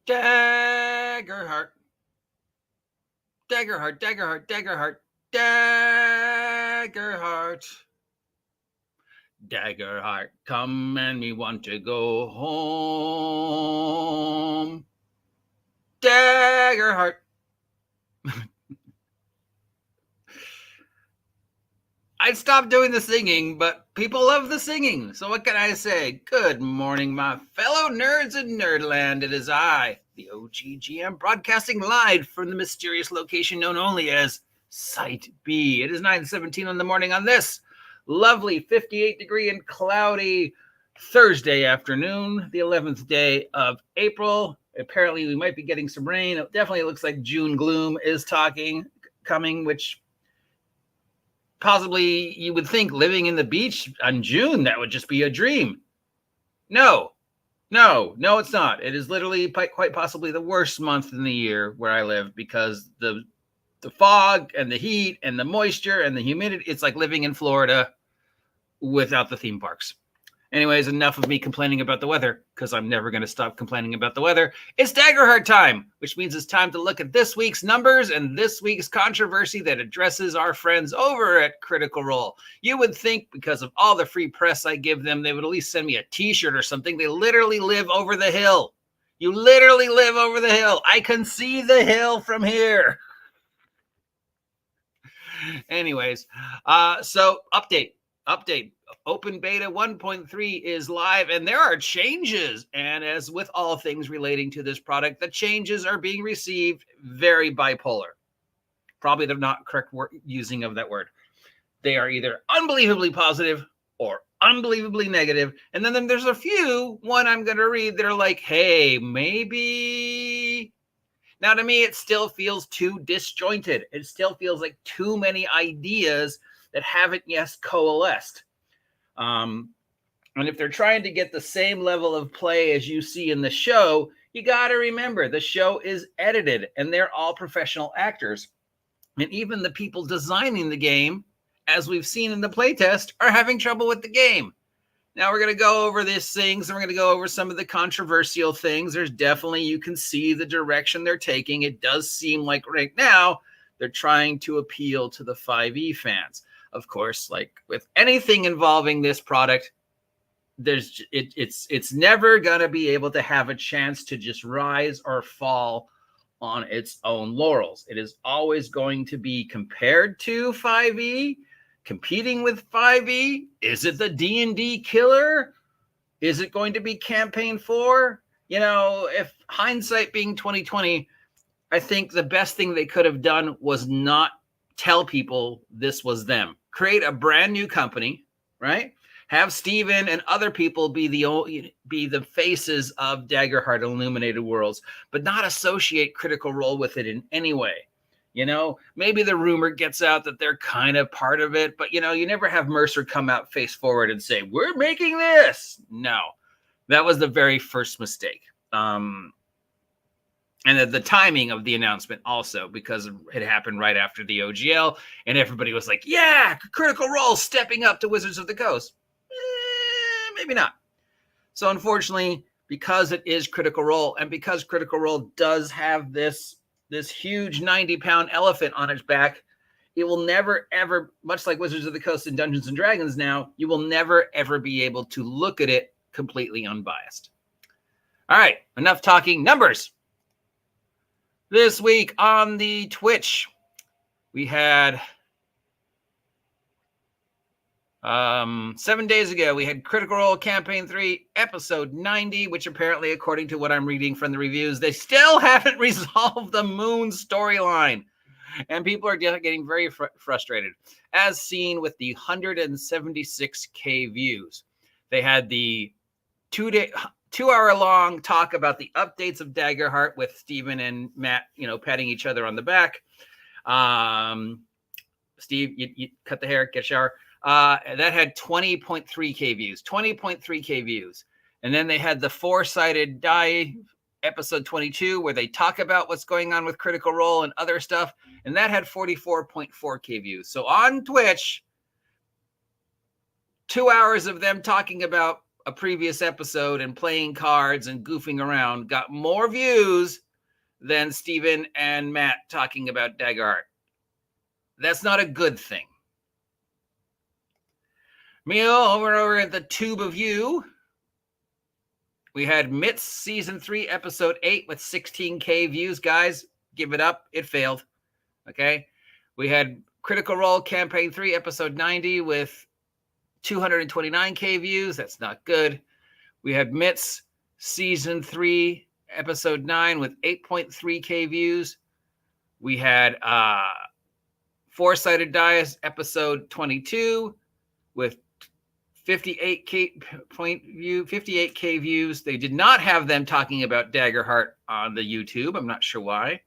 Dagger Heart. Dagger Heart, Dagger Heart, Dagger Heart, Dagger Heart. Dagger Heart, come and me want to go home. Dagger Heart. I stopped doing the singing, but people love the singing. So what can I say? Good morning, my fellow nerds in Nerdland. It is I, the OGGM, broadcasting live from the mysterious location known only as Site B. It is 9:17 in the morning on this lovely 58-degree and cloudy Thursday afternoon, the 11th day of April. Apparently, we might be getting some rain. It definitely looks like June gloom is coming, which possibly you would think living in the beach on June, that would just be a dream. No, it's not. It is literally quite possibly the worst month in the year where I live because the fog and the heat and the moisture and the humidity, it's like living in Florida without the theme parks. Anyways, enough of me complaining about the weather because I'm never going to stop complaining about the weather. It's Dagger Heart time, which means it's time to look at this week's numbers and this week's controversy that addresses our friends over at Critical Role. You would think because of all the free press I give them, they would at least send me a t-shirt or something. They literally live over the hill. You literally live over the hill. I can see the hill from here. Anyways, so update. Open beta 1.3 is live and there are changes. And as with all things relating to this product, the changes are being received very bipolar. Probably the not correct using of that word. They are either unbelievably positive or unbelievably negative. And then there's a few, one I'm going to read that are like, hey, maybe. Now, to me, it still feels too disjointed. It still feels like too many ideas that haven't yet coalesced. And if they're trying to get the same level of play as you see in the show, you got to remember the show is edited and they're all professional actors. And even the people designing the game, as we've seen in the playtest, are having trouble with the game. Now we're going to go over these things and we're going to go over some of the controversial things. There's definitely, you can see the direction they're taking. It does seem like right now they're trying to appeal to the 5e fans. Of course, like with anything involving this product, it's never going to be able to have a chance to just rise or fall on its own laurels. It is always going to be compared to 5e, competing with 5e. Is it the D&D killer? Is it going to be campaign 4? You know, if hindsight being 2020, I think the best thing they could have done was not tell people this was them. Create a brand new company, right? Have Steven and other people be the faces of Dagger Heart Illuminated Worlds, but not associate Critical Role with it in any way. You know, maybe the rumor gets out that they're kind of part of it, but, you know, you never have Mercer come out face forward and say, we're making this. No, that was the very first mistake. And the timing of the announcement also, because it happened right after the OGL, and everybody was like, yeah, Critical Role stepping up to Wizards of the Coast. Maybe not. So unfortunately, because it is Critical Role, and because Critical Role does have this huge 90-pound elephant on its back, it will never, ever, much like Wizards of the Coast and Dungeons & Dragons now, you will never, ever be able to look at it completely unbiased. All right, enough talking numbers. This week on the Twitch, we had 7 days ago, we had Critical Role Campaign 3, Episode 90, which apparently, according to what I'm reading from the reviews, they still haven't resolved the Moon storyline. And people are getting very frustrated, as seen with the 176K views. They had the 2-hour-long talk about the updates of Dagger Heart with Steven and Matt, you know, patting each other on the back. Steve, you cut the hair, get a shower. That had 20.3K views, 20.3K views. And then they had the 4-sided die episode 22, where they talk about what's going on with Critical Role and other stuff. And that had 44.4K views. So on Twitch, 2 hours of them talking about a previous episode and playing cards and goofing around got more views than Steven and Matt talking about Dagger Heart. That's not a good thing. Meanwhile, over at the Tube of You, we had Mitts Season 3, Episode 8 with 16K views. Guys, give it up. It failed. Okay? We had Critical Role Campaign 3, Episode 90 with 229K views. That's not good. We had Mitts Season 3, Episode 9 with 8.3K views. We had Four-Sided Dice, Episode 22 with 58K views. They did not have them talking about Dagger Heart on the YouTube. I'm not sure why.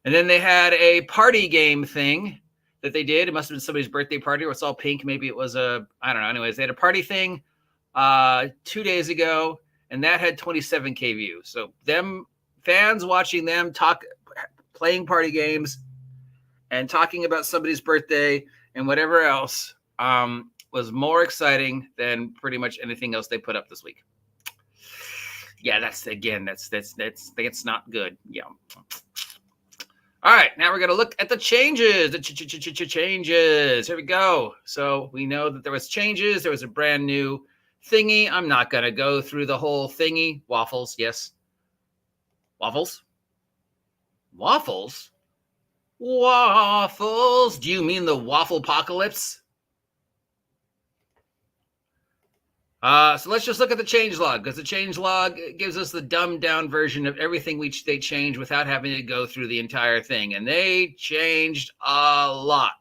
And then they had a party game thing that they did. It must have been somebody's birthday party, or it's all pink. Maybe it was I don't know. Anyways, they had a party thing 2 days ago, and that had 27K views. So them fans watching them playing party games and talking about somebody's birthday and whatever else was more exciting than pretty much anything else they put up this week. Yeah, that's not good. Yeah. All right, now we're going to look at the changes. Changes. Here we go. So we know that there was changes. There was a brand new thingy. I'm not going to go through the whole thingy. Waffles, yes. Waffles? Waffles? Waffles. Do you mean the waffle apocalypse? So let's just look at the change log, because the change log gives us the dumbed down version of everything they changed without having to go through the entire thing. And they changed a lot.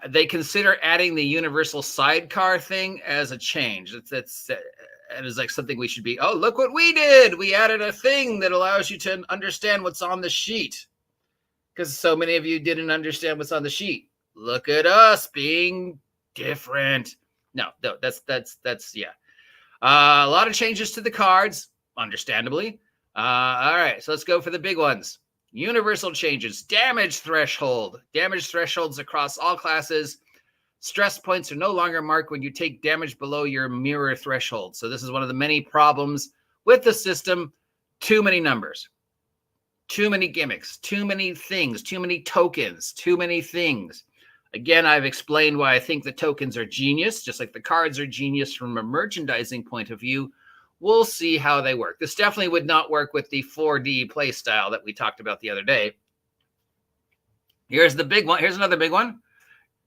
They consider adding the universal sidecar thing as a change. It is like something we should be, oh, look what we did. We added a thing that allows you to understand what's on the sheet. Because so many of you didn't understand what's on the sheet. Look at us being different. No, that's yeah. A lot of changes to the cards, understandably. All right, so let's go for the big ones. Universal changes. Damage threshold. Damage thresholds across all classes. Stress points are no longer marked when you take damage below your mirror threshold. So this is one of the many problems with the system. Too many numbers. Too many gimmicks. Too many things. Too many tokens. Too many things. Again, I've explained why I think the tokens are genius, just like the cards are genius from a merchandising point of view. We'll see how they work. This definitely would not work with the 4D play style that we talked about the other day. Here's the big one. Here's another big one.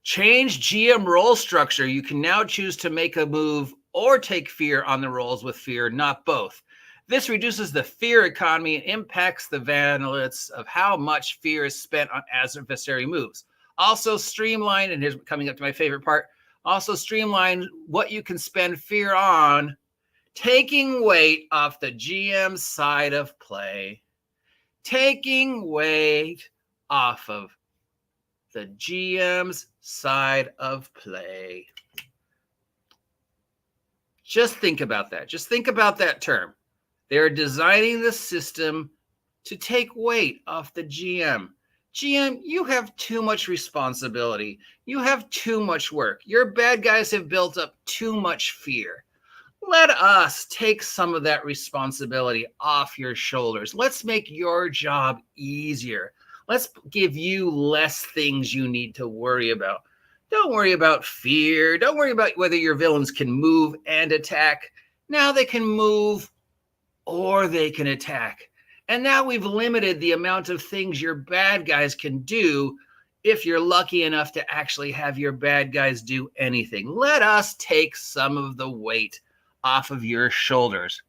Change GM roll structure. You can now choose to make a move or take fear on the rolls with fear, not both. This reduces the fear economy and impacts the valence of how much fear is spent on adversary moves. Also streamline, and here's coming up to my favorite part, also streamline what you can spend fear on, taking weight off the GM side of play. Taking weight off of the GM's side of play. Just think about that. Just think about that term. They're designing the system to take weight off the GM. GM, you have too much responsibility. You have too much work. Your bad guys have built up too much fear. Let us take some of that responsibility off your shoulders. Let's make your job easier. Let's give you less things you need to worry about. Don't worry about fear. Don't worry about whether your villains can move and attack. Now they can move or they can attack. And now we've limited the amount of things your bad guys can do if you're lucky enough to actually have your bad guys do anything. Let us take some of the weight off of your shoulders.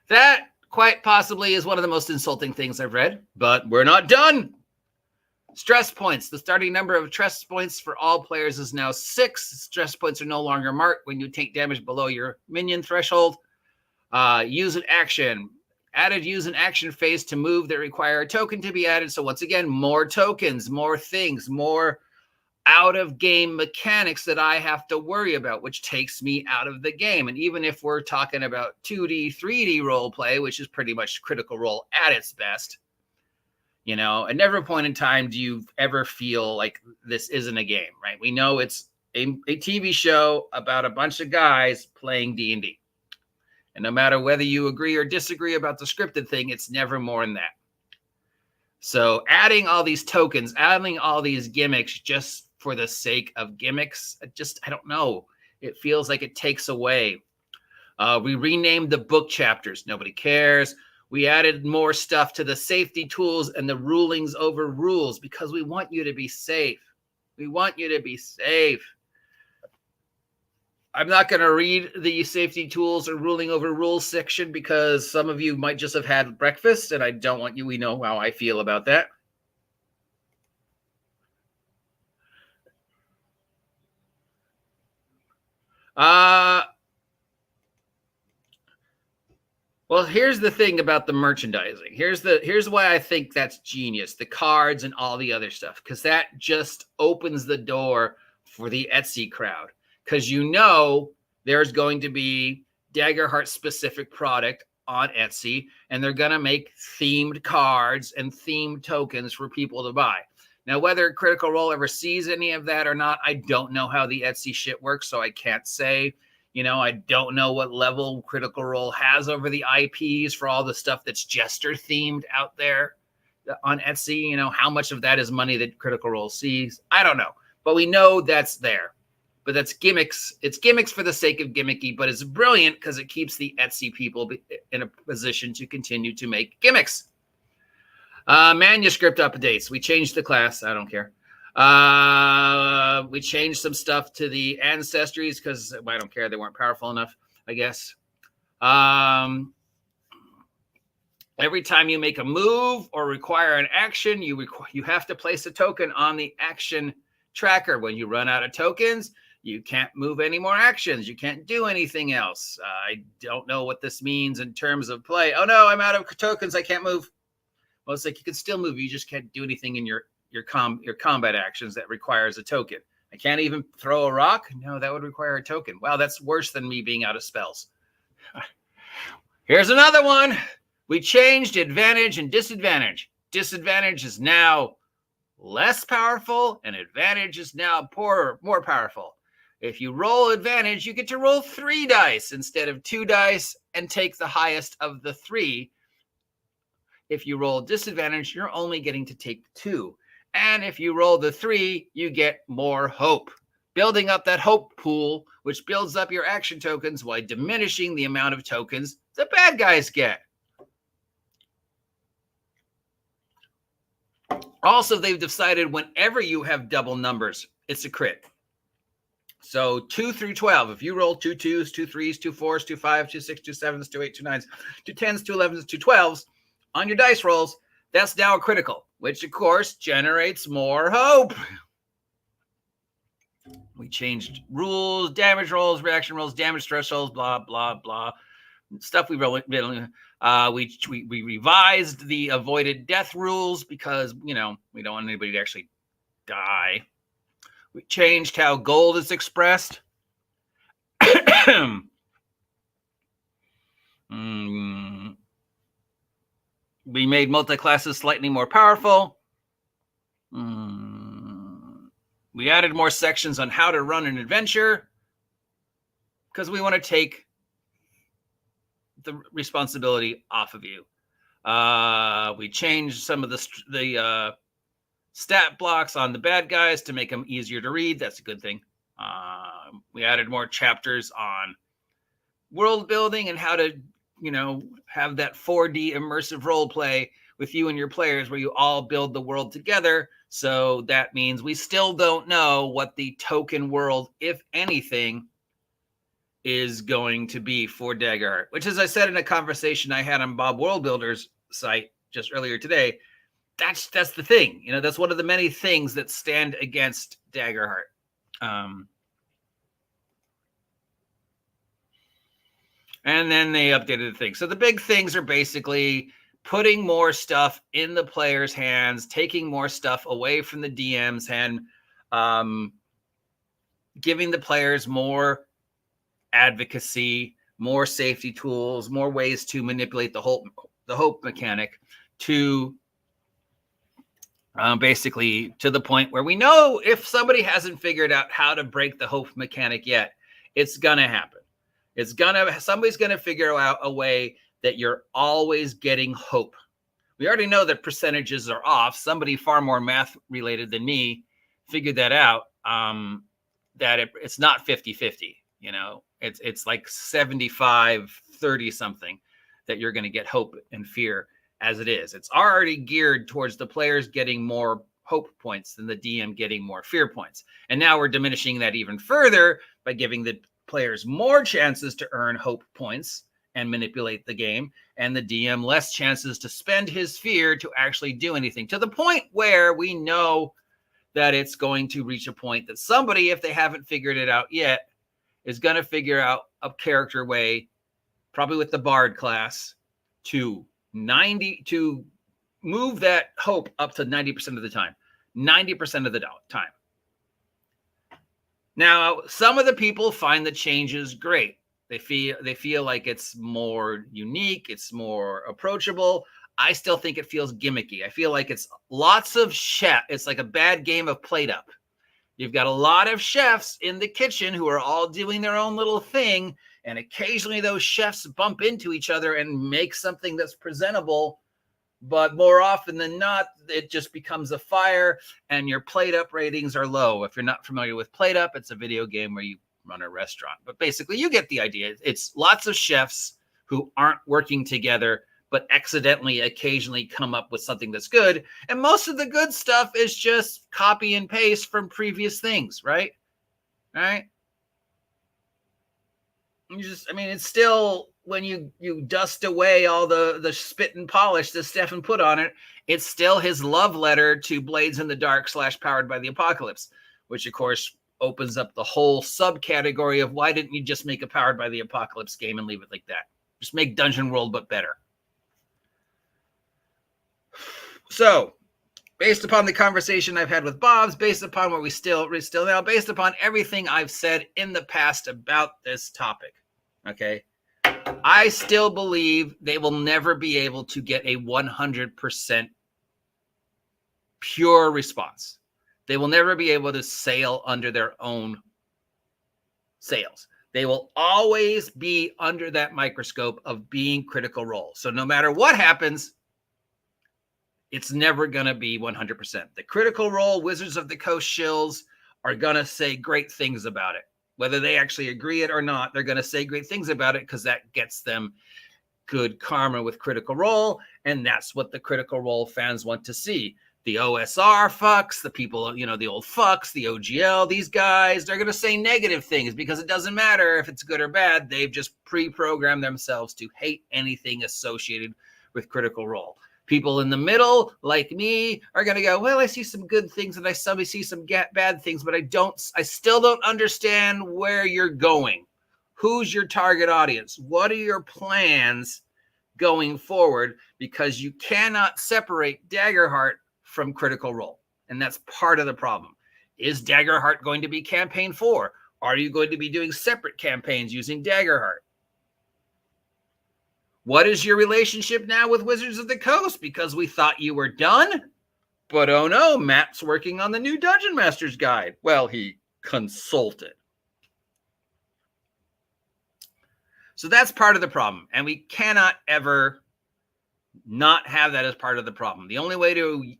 That quite possibly is one of the most insulting things I've read, but we're not done. Stress points. The starting number of stress points for all players is now 6. Stress points are no longer marked when you take damage below your minion threshold. Use an action. Added use an action phase to move that require a token to be added. So once again, more tokens, more things, more out-of-game mechanics that I have to worry about, which takes me out of the game. And even if we're talking about 2D, 3D role play, which is pretty much Critical Role at its best, At never point in time do you ever feel like this isn't a game, right? We know it's a TV show about a bunch of guys playing D&D. And no matter whether you agree or disagree about the scripted thing, it's never more than that. So adding all these tokens, adding all these gimmicks just for the sake of gimmicks, I don't know. It feels like it takes away. We renamed the book chapters. Nobody cares. We added more stuff to the safety tools and the rulings over rules because we want you to be safe. We want you to be safe. I'm not going to read the safety tools or ruling over rules section because some of you might just have had breakfast, and I don't want you. We know how I feel about that. Well, here's the thing about the merchandising. Here's why I think that's genius. The cards and all the other stuff, because that just opens the door for the Etsy crowd. Because there's going to be Dagger Heart specific product on Etsy, and they're going to make themed cards and themed tokens for people to buy. Now, whether Critical Role ever sees any of that or not, I don't know how the Etsy shit works, so I can't say. I don't know what level Critical Role has over the IPs for all the stuff that's Jester themed out there on Etsy. How much of that is money that Critical Role sees? I don't know, but we know that's there. But that's gimmicks. It's gimmicks for the sake of gimmicky, but it's brilliant because it keeps the Etsy people in a position to continue to make gimmicks. Manuscript updates. We changed the class. I don't care. We changed some stuff to the ancestries because I don't care. They weren't powerful enough, I guess. Every time you make a move or require an action, you have to place a token on the action tracker. When you run out of tokens, you can't move any more actions. You can't do anything else. I don't know what this means in terms of play. Oh no, I'm out of tokens. I can't move. Well, it's like you can still move. You just can't do anything in your combat actions that requires a token. I can't even throw a rock. No, that would require a token. Wow, that's worse than me being out of spells. Here's another one. We changed advantage and disadvantage. Disadvantage is now less powerful, and advantage is now more powerful. If you roll advantage, you get to roll 3 dice instead of 2 dice and take the highest of the 3. If you roll disadvantage, you're only getting to take 2. And if you roll the 3, you get more hope. Building up that hope pool, which builds up your action tokens while diminishing the amount of tokens the bad guys get. Also, they've decided whenever you have double numbers, it's a crit. So 2 through 12, if you roll 2 2s, 2 3s, 2 4s, 2 5s, 2 6s, 2 7s, 2 8s, 2 9s, 2 10s, 2 11s, 2 12s on your dice rolls, that's now a critical, which of course generates more hope. We changed rules, damage rolls, reaction rolls, damage thresholds, blah, blah, blah. Stuff we roll. We revised the avoided death rules because, we don't want anybody to actually die. We changed how gold is expressed. We made multi-classes slightly more powerful. We added more sections on how to run an adventure because we want to take the responsibility off of you. We changed some of the stat blocks on the bad guys to make them easier to read. That's a good thing. We added more chapters on world building and how to, have that 4D immersive role play with you and your players where you all build the world together. So that means we still don't know what the token world, if anything, is going to be for Dagger Heart, which, as I said in a conversation I had on Bob World Builder's site just earlier today, that's the thing. That's one of the many things that stand against Dagger Heart. And then they updated the thing. So the big things are basically putting more stuff in the player's hands, taking more stuff away from the DM's hand, giving the players more advocacy, more safety tools, more ways to manipulate the hope mechanic to Basically to the point where we know if somebody hasn't figured out how to break the hope mechanic yet, it's going to happen. Somebody's going to figure out a way that you're always getting hope. We already know that percentages are off. Somebody far more math related than me figured that out, that it's not 50-50. You know, it's like 75-30 something that you're going to get hope and fear as it is. It's already geared towards the players getting more hope points than the DM getting more fear points. And now we're diminishing that even further by giving the players more chances to earn hope points and manipulate the game, and the DM less chances to spend his fear to actually do anything, to the point where we know that it's going to reach a point that somebody, if they haven't figured it out yet, is going to figure out a character way, probably with the Bard class, to move that hope up to 90% of the time. 90% of the time. Now, some of the people find the changes great. They feel like it's more unique, it's more approachable. I still think it feels gimmicky. I feel like it's lots of chef. It's like a bad game of plate up. You've got a lot of chefs in the kitchen who are all doing their own little thing, and occasionally those chefs bump into each other and make something that's presentable, but more often than not, it just becomes a fire and your plate up ratings are low. If you're not familiar with plate up, it's a video game where you run a restaurant, but basically you get the idea. It's lots of chefs who aren't working together, but accidentally occasionally come up with something that's good. And most of the good stuff is just copy and paste from previous things, right? All right. It's still, when you dust away all the spit and polish that Stefan put on it, it's still his love letter to Blades in the Dark / Powered by the Apocalypse, which of course opens up the whole subcategory of why didn't you just make a Powered by the Apocalypse game and leave it like that? Just make Dungeon World, but better. So, based upon the conversation I've had with Bob's, based upon what we still now, based upon everything I've said in the past about this topic, okay, I still believe they will never be able to get a 100% pure response. They will never be able to sail under their own sails. They will always be under that microscope of being Critical Role. So no matter what happens, it's never going to be 100%. The Critical Role Wizards of the Coast shills are going to say great things about it. Whether they actually agree it or not, they're going to say great things about it because that gets them good karma with Critical Role, and that's what the Critical Role fans want to see. The OSR fucks, the people, the old fucks, the OGL, these guys, they're going to say negative things because it doesn't matter if it's good or bad. They've just pre-programmed themselves to hate anything associated with Critical Role. People in the middle, like me, are going to go, well, I see some good things and I see some bad things, but I still don't understand where you're going. Who's your target audience? What are your plans going forward? Because you cannot separate Dagger Heart from Critical Role. And that's part of the problem. Is Dagger Heart going to be campaign 4? Are you going to be doing separate campaigns using Dagger Heart? What is your relationship now with Wizards of the Coast? Because we thought you were done, but oh no, Matt's working on the new Dungeon Master's Guide. Well, he consulted. So that's part of the problem, and we cannot ever not have that as part of the problem. The only way to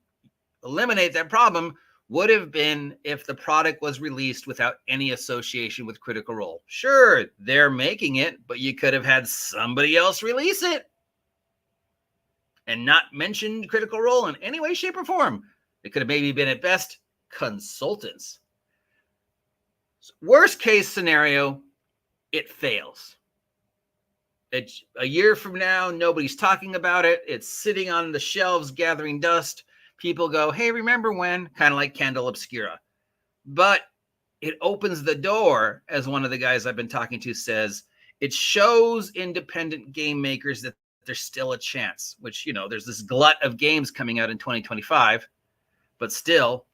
eliminate that problem would have been if the product was released without any association with Critical Role. Sure, they're making it, but you could have had somebody else release it and not mentioned Critical Role in any way, shape, or form. It could have maybe been, at best, consultants. Worst case scenario, it fails. It's a year from now, nobody's talking about it. It's sitting on the shelves gathering dust. People go, hey, remember when? Kind of like Candle Obscura. But it opens the door, as one of the guys I've been talking to says, it shows independent game makers that there's still a chance, which, there's this glut of games coming out in 2025. But still,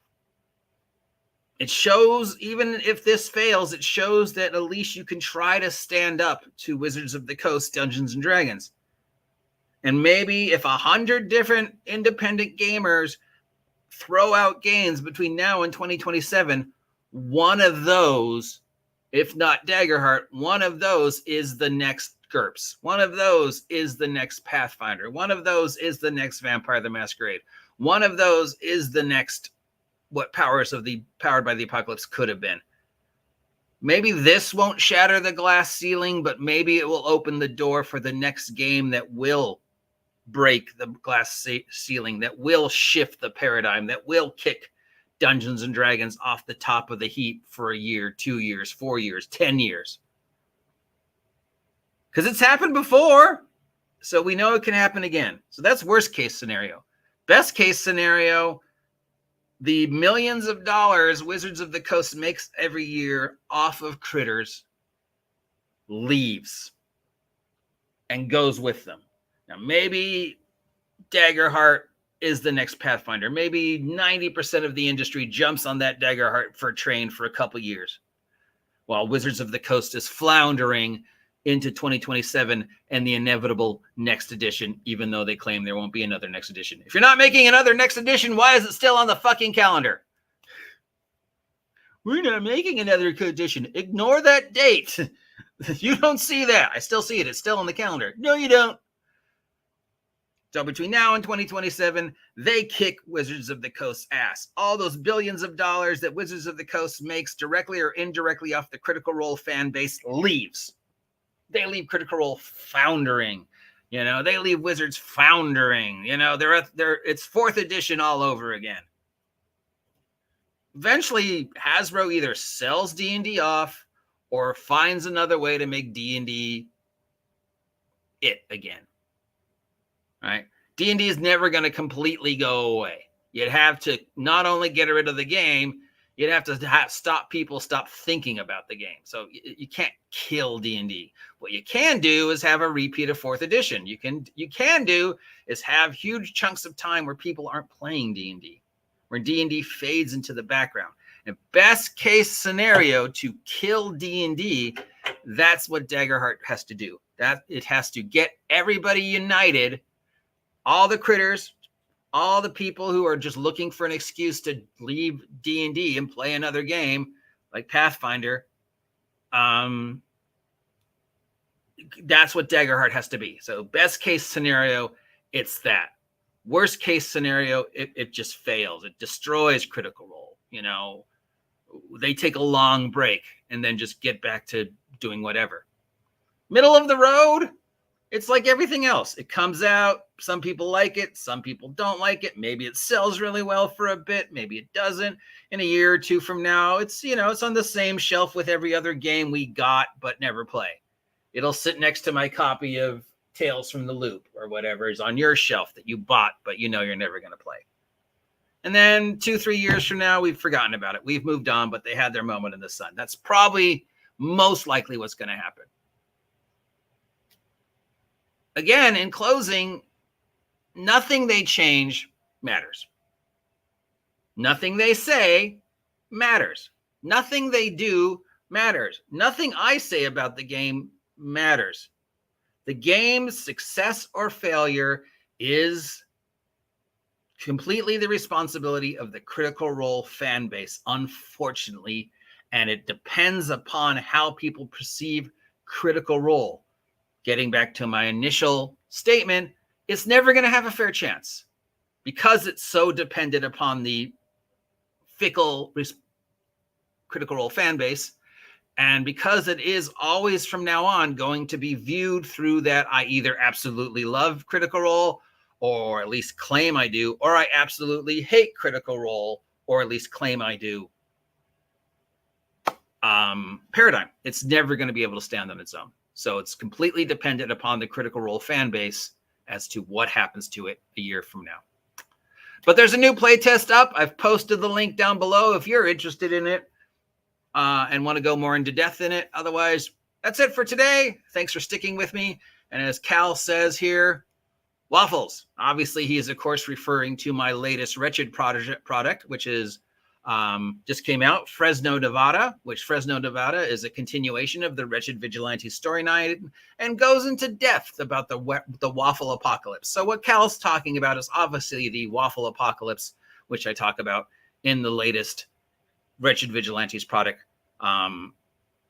it shows, even if this fails, it shows that at least you can try to stand up to Wizards of the Coast, Dungeons & Dragons. And maybe if 100 different independent gamers throw out games between now and 2027, one of those, if not Dagger Heart, one of those is the next GURPS. One of those is the next Pathfinder. One of those is the next Vampire the Masquerade. One of those is the next what Powers of the Powered by the Apocalypse could have been. Maybe this won't shatter the glass ceiling, but maybe it will open the door for the next game that will break the glass ceiling, that will shift the paradigm, that will kick Dungeons and Dragons off the top of the heap for a year, 2 years, 4 years, 10 years. Because it's happened before, so we know it can happen again. So that's worst case scenario. Best case scenario, the millions of dollars Wizards of the Coast makes every year off of critters leaves and goes with them. Now, maybe Dagger Heart is the next Pathfinder. Maybe 90% of the industry jumps on that Dagger Heart for train for a couple years, while Wizards of the Coast is floundering into 2027 and the inevitable next edition, even though they claim there won't be another next edition. If you're not making another next edition, why is it still on the fucking calendar? We're not making another edition. Ignore that date. You don't see that. I still see it. It's still on the calendar. No, you don't. So between now and 2027, they kick Wizards of the Coast's ass. All those billions of dollars that Wizards of the Coast makes directly or indirectly off the Critical Role fan base leaves. They leave Critical Role foundering. You know, they leave Wizards foundering. You know, it's 4th edition all over again. Eventually, Hasbro either sells D&D off or finds another way to make D&D it again. Right? D&D is never going to completely go away. You'd have to not only get rid of the game, you'd have to stop people stop thinking about the game. So you can't kill D&D. What you can do is have a repeat of 4th edition. You can do is have huge chunks of time where people aren't playing D&D, where D&D fades into the background. And best case scenario to kill D&D, that's what Dagger Heart has to do. That it has to get everybody united. All the critters, all the people who are just looking for an excuse to leave D&D and play another game like Pathfinder, that's what Dagger Heart has to be. So best case scenario, it's that. Worst case scenario, it just fails. It destroys Critical Role. You know, they take a long break and then just get back to doing whatever. Middle of the road, it's like everything else. It comes out. Some people like it. Some people don't like it. Maybe it sells really well for a bit. Maybe it doesn't. In a year or two from now, it's on the same shelf with every other game we got but never play. It'll sit next to my copy of Tales from the Loop or whatever is on your shelf that you bought, but you know you're never going to play. And then 2-3 years from now, we've forgotten about it. We've moved on, but they had their moment in the sun. That's probably most likely what's going to happen. Again, in closing, nothing they change matters. Nothing they say matters. Nothing they do matters. Nothing I say about the game matters. The game's success or failure is completely the responsibility of the Critical Role fan base, unfortunately, and it depends upon how people perceive Critical Role. Getting back to my initial statement, it's never going to have a fair chance because it's so dependent upon the fickle Critical Role fan base. And because it is always from now on going to be viewed through that I either absolutely love Critical Role or at least claim I do, or I absolutely hate Critical Role or at least claim I do paradigm. It's never going to be able to stand on its own. So it's completely dependent upon the Critical Role fan base as to what happens to it a year from now. But there's a new playtest up. I've posted the link down below if you're interested in it and want to go more into depth in it. Otherwise, that's it for today. Thanks for sticking with me. And as Cal says here, waffles. Obviously, he is, of course, referring to my latest Wretched product, which is just came out, Fresno, Nevada, which Fresno, Nevada is a continuation of the Wretched Vigilantes storyline and goes into depth about the waffle apocalypse. So what Cal's talking about is obviously the waffle apocalypse, which I talk about in the latest Wretched Vigilantes product,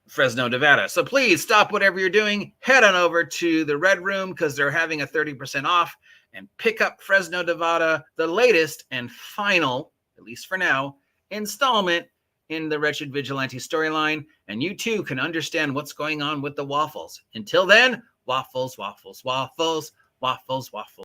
Fresno, Nevada. So please stop whatever you're doing, head on over to the Red Room because they're having a 30% off, and pick up Fresno, Nevada, the latest and final, at least for now, installment in the Wretched Vigilante storyline, and you too can understand what's going on with the waffles. Until then, waffles, waffles, waffles, waffles, waffles.